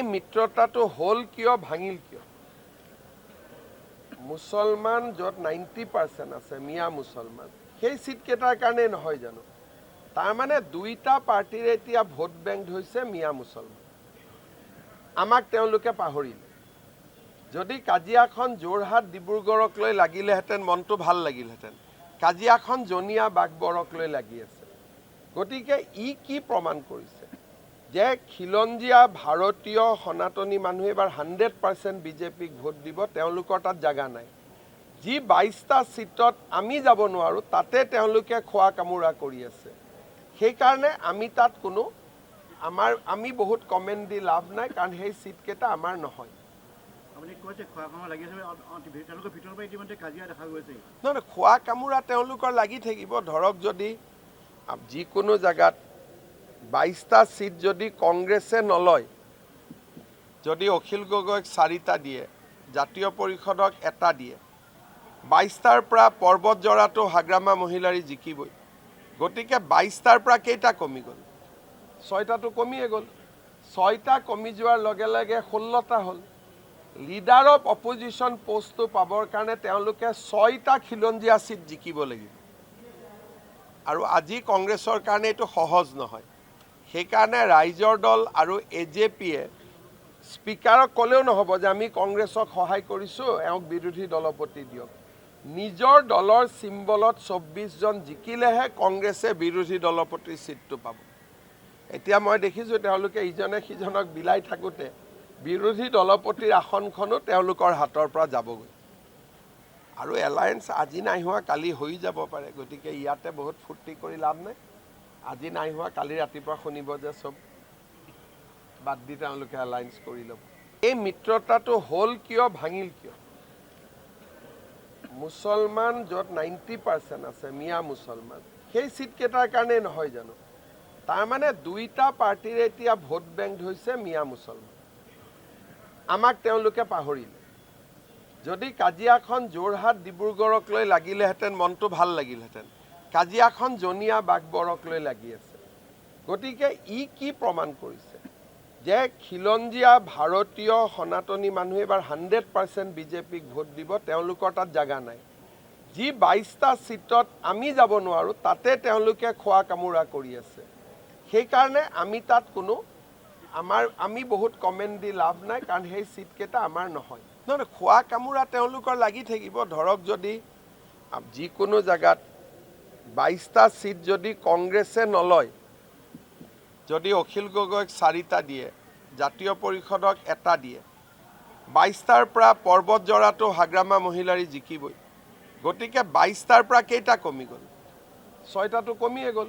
এই মিত্ৰতাটো হ'ল কিয় ভাঙিল কিয় মুছলমান য'ত 90% আছে মিয়া মুছলমান সেই সিটকেইটাৰ কাৰণে নহয় জানো তাৰমানে দুইটা পাৰ্টিৰ এতিয়া ভোট বেংক হৈছে মিয়া মুছলমান আমাক তেওঁলোকে পাহৰিলে যদি কাজিয়াখন যোৰহাট ডিব্ৰুগড়ক লৈ লাগিলেহেঁতেন মনটো ভাল লাগিলহেঁতেন কাজিয়াখন জনিয়া বাগবৰক লৈ লাগি আছে গতিকে ই কি প্ৰমাণ কৰিছে যে খিলঞ্জীয়া ভাৰতীয় সনাতনী মানুহ এবাৰ 100% বিজেপিক ভোট দিব তেওঁলোকৰ তাত জাগা নাই যি 22টা সিটত আমি যাব নোৱাৰো তাতে তেওঁলোকে খোৱা কামুৰা কৰি আছে সেই কাৰণে আমি তাত কোনো আমি বহুত কমেন্ট দি লাভ নাই কাৰণ সেই সিট কেটা আমাৰ নহয় আপুনি কৈছে খোৱা কামুৰা লাগি আছে তেওঁলোকৰ ভিতৰৰ পৰা ইতিমধ্যে কাজিয়া দেখা গৈছে নহয় খোৱা কামুৰা তেওঁলোকৰ লাগি থাকিব ধৰক যদি যিকোনো জায়গাত 22টা সিট যদি কংগ্ৰেছে নলয় যদি অখিল গগৈক 4টা দিয়ে জাতীয় পৰিষদক এটা দিয়ে 22টাৰ পৰা পৰ্বত জৰাটো হাগ্ৰামা মহিলাৰী জিকিবই গতিকে 22টাৰ পৰা কেইটা কমি গ'ল 6টাটো কমিয়ে গ'ল 6টা কমি যোৱাৰ লগে লগে 16টা হ'ল লিডাৰ অফ অপজিশ্যন পোষ্টটো পাবৰ কাৰণে তেওঁলোকে 6টা খিলঞ্জীয়া সিট জিকিব লাগিব আৰু আজি কংগ্ৰেছৰ কাৰণে এইটো সহজ নহয় সেইকাৰণে ৰাইজৰ দল আৰু এজেপিয়ে স্পিকাৰক ক'লেও নহ'ব যে আমি কংগ্ৰেছক সহায় কৰিছোঁ এওঁক বিৰোধী দলপতি দিয়ক নিজৰ দলৰ চিম্বলত 24 জন জিকিলেহে কংগ্ৰেছে বিৰোধী দলপতিৰ সিটটো পাব এতিয়া মই দেখিছোঁ তেওঁলোকে ইজনে সিজনক বিলাই থাকোঁতে বিৰোধী দলপতিৰ আসনখনো তেওঁলোকৰ হাতৰ পৰা যাবগৈ আৰু এলায়েন্স আজি নাই হোৱা কালি হৈ যাব পাৰে গতিকে ইয়াতে বহুত ফূৰ্তি কৰি লাভ নাই আজি নাই হোৱা কালি ৰাতিপুৱা শুনিব যে সব বাদ দি তেওঁলোকে এলায়েন্স কৰি ল'ব এই মিত্ৰতাটো হ'ল কিয় ভাঙিল কিয় মুছলমান য'ত 90% আছে মিয়া মুছলমান সেই সিটকেইটাৰ কাৰণে নহয় জানো তাৰমানে দুইটা পাৰ্টিৰ এতিয়া ভোট বেংক হৈছে মিয়া মুছলমান আমাক তেওঁলোকে পাহৰিলে যদি কাজিয়াখন যোৰহাট ডিব্ৰুগড়ক লৈ লাগিলেহেঁতেন মনটো ভাল লাগিলহেঁতেন কাজিয়াখন জনিয়া বাগবৰক লৈ লাগি আছে গতিকে ই কি প্ৰমাণ কৰিছে যে খিলঞ্জীয়া ভাৰতীয় সনাতনী মানুহ এবাৰ 100% বিজেপিক ভোট দিব তেওঁলোকৰ তাত জাগা নাই যি 22টা সিটত আমি যাব নোৱাৰো তাতে তেওঁলোকে খোৱা কামুৰা কৰি আছে সেই কাৰণে আমি তাত কোনো আমি বহুত কমেন্ট দি লাভ নাই কাৰণ সেই সিট কেটা আমাৰ নহয় নহয় খোৱা কামুৰা তেওঁলোকৰ লাগি থাকিব ধৰক যদি যিকোনো জায়গাত 22টা সিট যদি কংগ্ৰেছে নলয় যদি অখিল গগৈক 4টা দিয়ে জাতীয় পৰিষদক এটা দিয়ে 22টাৰ পৰা পৰ্বত জৰাটো হাগ্ৰামা মহিলাৰী জিকিবই গতিকে 22টাৰ পৰা কেইটা কমি গ'ল 6টাটো কমিয়ে গ'ল